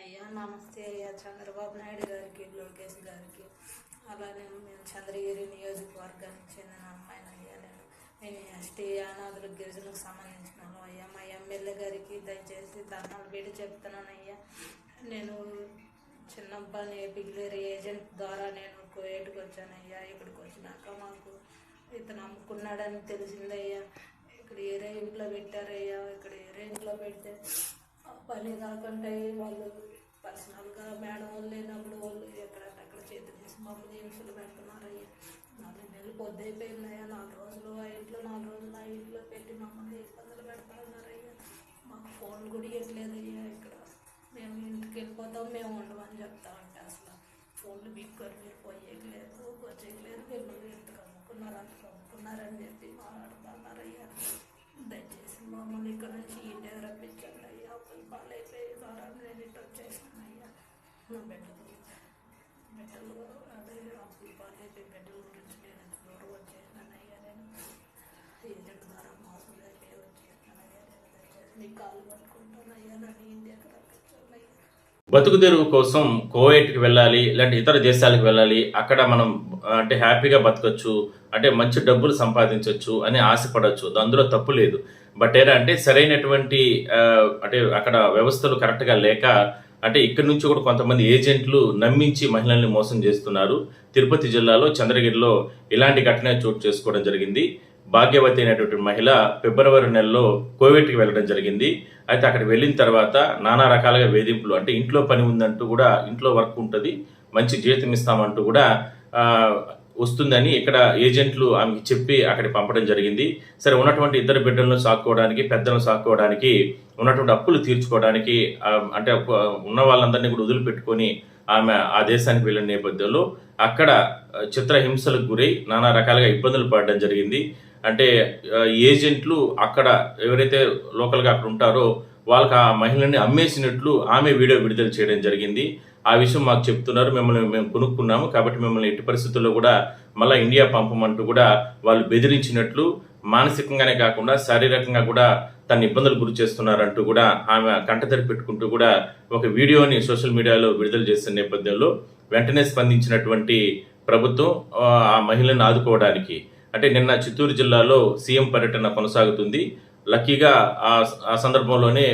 అయ్యా నమస్తే అయ్యా. చంద్రబాబు నాయుడు గారికి, లోకేష్ గారికి, అలానే మేము చంద్రగిరి నియోజకవర్గానికి చెందిన అమ్మాయిని అయ్యా. నేను ఎస్టీ అనాథులు గిరిజనకు సంబంధించిన అయ్యా. మా ఎమ్మెల్యే గారికి దయచేసి ధర్నాలు పెట్టి చెప్తున్నానయ్యా. నేను చిన్నబ్బాని పిగిలేరు ఏజెంట్ ద్వారా నేను కోయేటుకు వచ్చానయ్యా. ఇక్కడికి వచ్చినాక మాకు ఇతను అమ్ముకున్నాడని తెలిసిందయ్యా. ఇక్కడ ఏరే ఇంట్లో పెట్టారయ్యా. ఇక్కడ ఏరే ఇంట్లో పెడితే పని కాకుండా వాళ్ళు పర్సనల్గా మేడం వాళ్ళు లేనప్పుడు వాళ్ళు ఎక్కడక్కడ చేతులు తీసి మమ్మల్ని హింసలు పెడుతున్నారయ్యా. 4 నెలలు పొద్దుపోయిందయ్యా. 4 రోజులు ఆ ఇంట్లో 4 రోజులు ఆ ఇంట్లో పెట్టి మమ్మల్ని ఇబ్బందులు పెడుతున్నారయ్యా. మాకు ఫోన్ కూడా ఇవ్వట్లేదయ్యా. ఇక్కడ మేము ఇంటికి వెళ్ళిపోతాం, మేము ఉండమని చెప్తా ఉంటే అసలు ఫోన్లు బిక్కొని మీరు పోయేయలేదు, వచ్చేయలేదు, మిమ్మల్ని ఇంతకు అమ్ముకున్నారు, అంతకు అమ్ముకున్నారని చెప్పి మాట్లాడుతున్నారయ్యా. దయచేసి మమ్మల్ని ఇక్కడ నుంచి ఇండియా రప్పించండి అయ్యా. అప్పులు పాలైపోయి ద్వారా నేను ఇటు వచ్చేసానయ్యా. నా బిడ్డలు అదే అప్పులు పాలైపోయి బిడ్డల గురించి నేను దూరం వచ్చేసానయ్యా. నేను ఏజెంట్ ద్వారా మోసం అయిపోయి వచ్చేసానయ్యా. నేను దయచేసి మీ కాళ్ళు పట్టుకుంటానయ్యా. నన్ను ఇండియాకి రప్పించండి అయ్యా. బతుకు తెరువు కోసం కోవైట్కి వెళ్ళాలి, ఇలాంటి ఇతర దేశాలకు వెళ్ళాలి, అక్కడ మనం అంటే హ్యాపీగా బతకచ్చు, అంటే మంచి డబ్బులు సంపాదించవచ్చు అని ఆశపడవచ్చు. అందులో తప్పు లేదు. బట్ అంటే సరైనటువంటి అంటే అక్కడ వ్యవస్థలు కరెక్ట్గా లేక అంటే ఇక్కడి నుంచి కూడా కొంతమంది ఏజెంట్లు నమ్మించి మహిళల్ని మోసం చేస్తున్నారు. తిరుపతి జిల్లాలో చంద్రగిరిలో ఇలాంటి ఘటన చోటు చేసుకోవడం జరిగింది. భాగ్యవతి అయినటువంటి మహిళ ఫిబ్రవరి నెలలో కోవిడ్కి వెళ్ళడం జరిగింది. అయితే అక్కడ వెళ్ళిన తర్వాత నానా రకాలుగా వేధింపులు, అంటే ఇంట్లో పని ఉందంటూ కూడా, ఇంట్లో వర్క్ ఉంటుంది, మంచి జీతం ఇస్తామంటూ కూడా వస్తుందని ఇక్కడ ఏజెంట్లు ఆమెకి చెప్పి అక్కడికి పంపడం జరిగింది. సరే, ఉన్నటువంటి ఇద్దరు బిడ్డలను సాక్కోవడానికి, పెద్దలను సాక్కోవడానికి, ఉన్నటువంటి అప్పులు తీర్చుకోవడానికి అంటే ఉన్న వాళ్ళందరినీ కూడా వదిలిపెట్టుకొని ఆమె ఆ దేశానికి వెళ్ళిన నేపథ్యంలో అక్కడ చిత్రహింసలకు గురై నానా రకాలుగా ఇబ్బందులు పడడం జరిగింది. అంటే ఏజెంట్లు అక్కడ ఎవరైతే లోకల్గా అక్కడ ఉంటారో వాళ్ళకి ఆ మహిళని అమ్మేసినట్లు ఆమె వీడియో విడుదల చేయడం జరిగింది. ఆ విషయం మాకు చెప్తున్నారు. మేము కొనుక్కున్నాము కాబట్టి మిమ్మల్ని ఎట్టి పరిస్థితుల్లో కూడా మళ్ళీ ఇండియా పంపమంటూ కూడా వాళ్ళు బెదిరించినట్లు, మానసికంగానే కాకుండా శారీరకంగా కూడా తన ఇబ్బందులు గురి చేస్తున్నారంటూ కూడా ఆమె కంటతడి పెట్టుకుంటూ కూడా ఒక వీడియోని సోషల్ మీడియాలో విడుదల చేసిన నేపథ్యంలో వెంటనే స్పందించినటువంటి ప్రభుత్వం ఆ మహిళను ఆదుకోవడానికి, అంటే నిన్న చిత్తూరు జిల్లాలో సీఎం పర్యటన కొనసాగుతుంది. లక్కీగా ఆ సందర్భంలోనే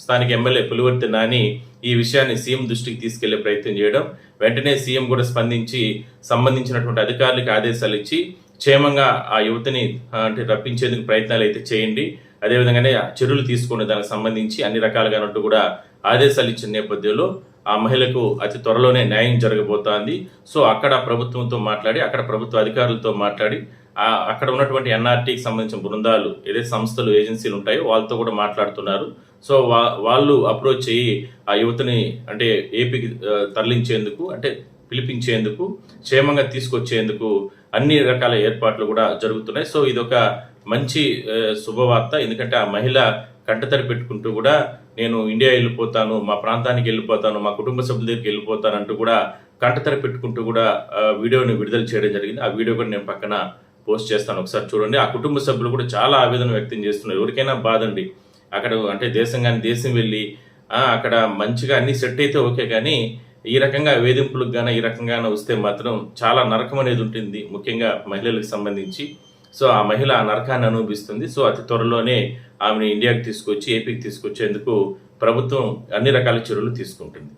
స్థానిక ఎమ్మెల్యే పులివర్తి నాని ఈ విషయాన్ని సీఎం దృష్టికి తీసుకెళ్లే ప్రయత్నం చేయడం, వెంటనే సీఎం కూడా స్పందించి సంబంధించినటువంటి అధికారులకు ఆదేశాలు ఇచ్చి క్షేమంగా ఆ యువతిని అంటే రప్పించేందుకు ప్రయత్నాలు అయితే చేయండి, అదేవిధంగానే చర్యలు తీసుకునే దానికి సంబంధించి అన్ని రకాలుగానంటూ కూడా ఆదేశాలు ఇచ్చిన నేపథ్యంలో ఆ మహిళకు అతి త్వరలోనే న్యాయం జరగబోతోంది. సో అక్కడ ప్రభుత్వంతో మాట్లాడి, అక్కడ ప్రభుత్వ అధికారులతో మాట్లాడి, అక్కడ ఉన్నటువంటి ఎన్ఆర్టీకి సంబంధించిన బృందాలు, ఏదైతే సంస్థలు, ఏజెన్సీలు ఉంటాయో వాళ్ళతో కూడా మాట్లాడుతున్నారు. సో వాళ్ళు అప్రోచ్ అయ్యి ఆ యువతని అంటే ఏపీకి తరలించేందుకు, అంటే పిలిపించేందుకు, క్షేమంగా తీసుకొచ్చేందుకు అన్ని రకాల ఏర్పాట్లు కూడా జరుగుతున్నాయి. సో ఇదొక మంచి శుభవార్త. ఎందుకంటే ఆ మహిళ కంటతడి పెట్టుకుంటూ కూడా నేను ఇండియా వెళ్ళిపోతాను, మా ప్రాంతానికి వెళ్ళిపోతాను, మా కుటుంబ సభ్యుల దగ్గరికి వెళ్ళిపోతాను అంటూ కూడా కంటతడి పెట్టుకుంటూ కూడా వీడియోని విడుదల చేయడం జరిగింది. ఆ వీడియో కూడా నేను పక్కన పోస్ట్ చేస్తాను, ఒకసారి చూడండి. ఆ కుటుంబ సభ్యులు కూడా చాలా ఆవేదన వ్యక్తం చేస్తున్నారు. ఎవరికైనా బాధండి, అక్కడ అంటే దేశం వెళ్ళి అక్కడ మంచిగా అన్ని సెట్ అయితే ఓకే, కానీ ఈ రకంగా వేధింపులకు గాన ఈ రకంగా వస్తే మాత్రం చాలా నరకం అనేది ఉంటుంది, ముఖ్యంగా మహిళలకు సంబంధించి. సో ఆ మహిళ ఆ నరకాన్ని అనుభవిస్తుంది. సో అతి త్వరలోనే ఆమెను ఇండియాకి తీసుకొచ్చి ఏపీకి తీసుకొచ్చేందుకు ప్రభుత్వం అన్ని రకాల చర్యలు తీసుకుంటుంది.